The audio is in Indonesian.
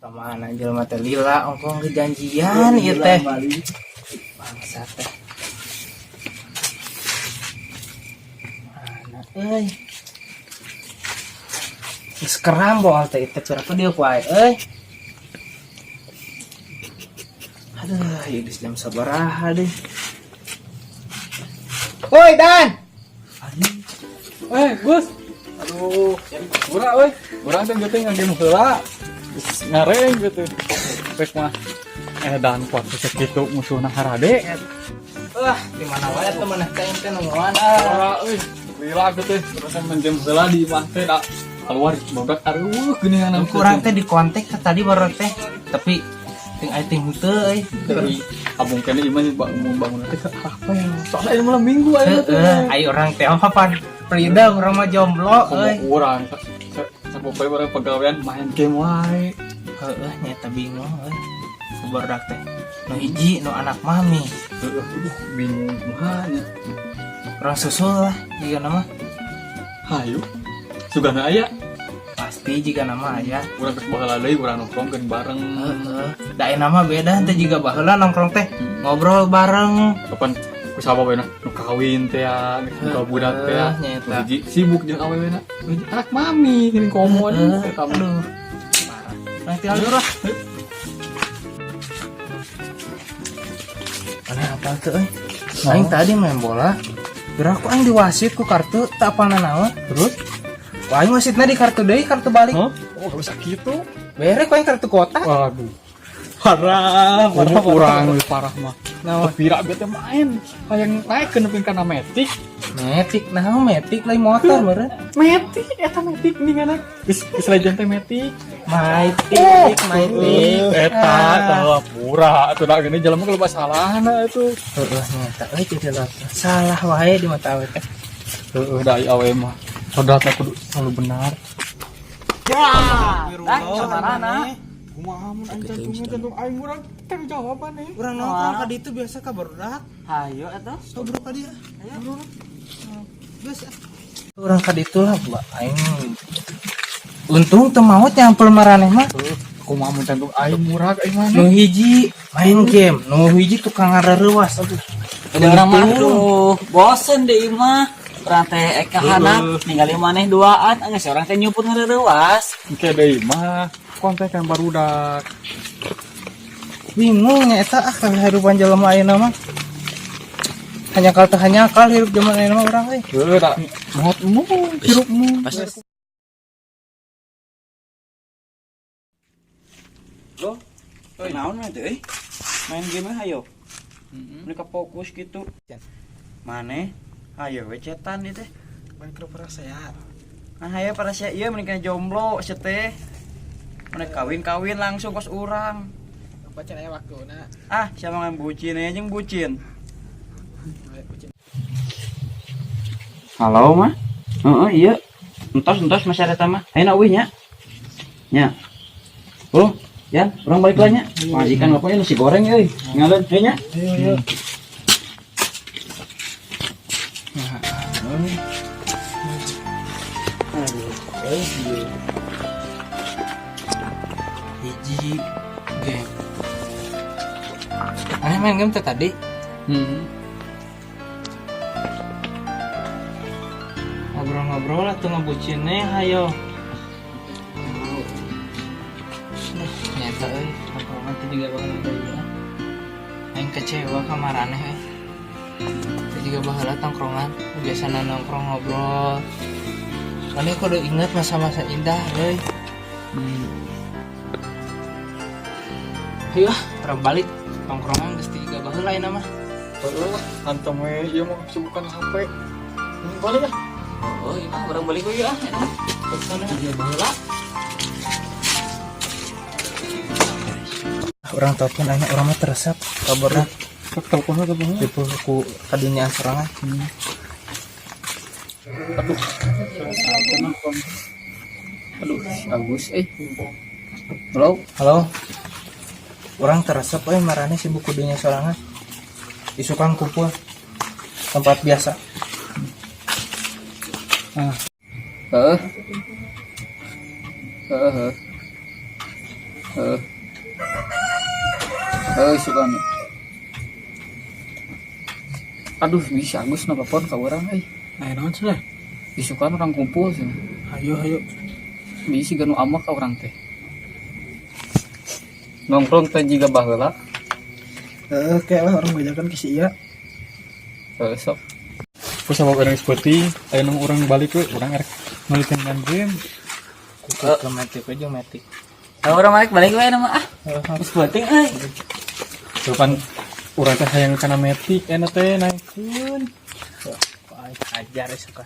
Kemana jelema teh lila ongkong kejanjian ieu teh. Bangsa teh. Mana euy. Geus kerambol teh teh berapa dia ku ae euy. Aduh, ieu geus jam sabaraha deui. Woi Dan. Gus. Aduh, urang euy. Urang teh geuting ngagem heula. Ngareng gitu. Pek mah dan kuat cek kitu musuhna harade. Wah, di mana wae temen teh teh nungguan Ora euy, lila gitu terus menjem heula di imah teh da keluar bodak areuh geuningan kurang teh di kontak tadi baru teh tapi ting aya ting henteu euy. dari abung kene imah bangun teh apa yang soalnya ini malam minggu aya teh. Ayo orang teh apa Frida urang mah jomblo euy. Urang sapopoe bareng pegawaian main game wae. Heeh nyata bingung euy. Kubarudak teh nu hiji nu anak mami. Bingung mahanya. Urang susul lah jiga nama. Hayu. Sugana aya. Pasti jiga nama aya. Urang geus baheula deui urang nongkrongkeun bareng. Heeh. Da nama beda teh jiga baheula nongkrong teh ngobrol bareng. Kapan kusaba we nu kawin teh ya, nu budak teh ya. Nyata. Hiji sibuk jeung awewena. Anak mami gini komo Aduh. aduh. Parah. Nanti alur lah. Mana apa tuh euy? Aing tadi main bola. Kira aku aing diwasit ku kartu tak apalna naon. Terus? Wah, aing wasitna di kartu deui, kartu balik. Oh, bisa gitu. Bere ku aing kartu kotak. Waduh. Parah, kurang lebih parah mah. Naon? Pira bete main. Hayang naik ke nepi kana metik. Metik, naon metik lain motor meureun. Metik eta metik ningan. Geus legend teh metik. Maitik. Eta tah pura atuh da gini jelema kalau salahna itu. Heeh, nyata euy jadi lah. Salah wae di mata awe teh. Heeh da awe mah. Kodratna kudu selalu benar. Sabarana. Kumaha mun jantung aing urang teh jawaban nih. Urang nongkrong ka ditu biasa ka barudak. Hayo eta. Ngobrol ka dia. Ayo. Biasa. Urang ka ditu lah, Mbak. Aing untung teu maot nyampel maraneh mah. Kumaha mun jantung aing murag aing mah. Nu hiji main game, nu hiji tukang ngareurewas. Aduh. Urang mah aduh, bosen deui mah. Urang teh eka hanap ningali maneh duaan, geus urang teh nyumput ngareurewas. Engke deui mah kontekan barudak. Bingung nya eta kehidupan jelema ayeuna mah. Hanya kal hirup zaman ayeuna mah urang euy. Heuh da mohatmu hirupmu. Loh, naon mah teh euy? Main game hayo. Mereka fokus gitu. Maneh hayo we cetan ieu teh. Main ke perasaan. Nah hayo para sia ieu menikah jomblo sia teh. Mana kawin langsung kos urang. Apa cenah waktuna? Ah, siapa ngan bucin jeung bucin. Halo mah? Heeh iya. Entos masih ada mah. Ayeuna euy nya. Nya. Oh, ya, urang balik lah nya. Majikan bapaknya nasi goreng euy. Ngaleun heuh nya. Iya. Hiji game. Aneh main game tadi. Ngobrol-ngobrol atau ngebucinnya hayo. Nyata euy, nongkrongan teh juga bakal baheula. Aing kecewa ka maraneh euy. Teh juga baheula tongkrongan, biasana nongkrong ngobrol. Mana kudu inget masa-masa indah euy. Ayo, orang balik nongkrongan geus tiga baheula ayeuna mah. Heuh, anteng we ieu mah sibukan HP. Balik ah. Oh, iya mah urang balik euy ah. Sana dia baheula. Orang telepon ayeuna urang mah teresep kabarna. Teleponnya Di ku kadinya sorangan. Aduh, Agus Halo. Halo. Orang teresep marane sibuk kudunya sorangan. Isukan kumpul tempat biasa. Ah. Heeh. Heeh. Heeh. Suka nih. Aduh, bisa Agus nelfon ke orang Nah, naon sudah? isukan orang kumpul sih. Ayo. Bisa ganu amak ka orang teh. Nongkrong teh jiga baheula. Kayak lah orang bajakan ke si iya. Sok. Ku sama orang seperti ayo nang orang balik we, urang arek ngalikeun main game. Ke metik aja metik. Orang balik we nama ah. Geus penting euy. Depan urang teh hayang kana metik enak teh naikeun. Ajar suka.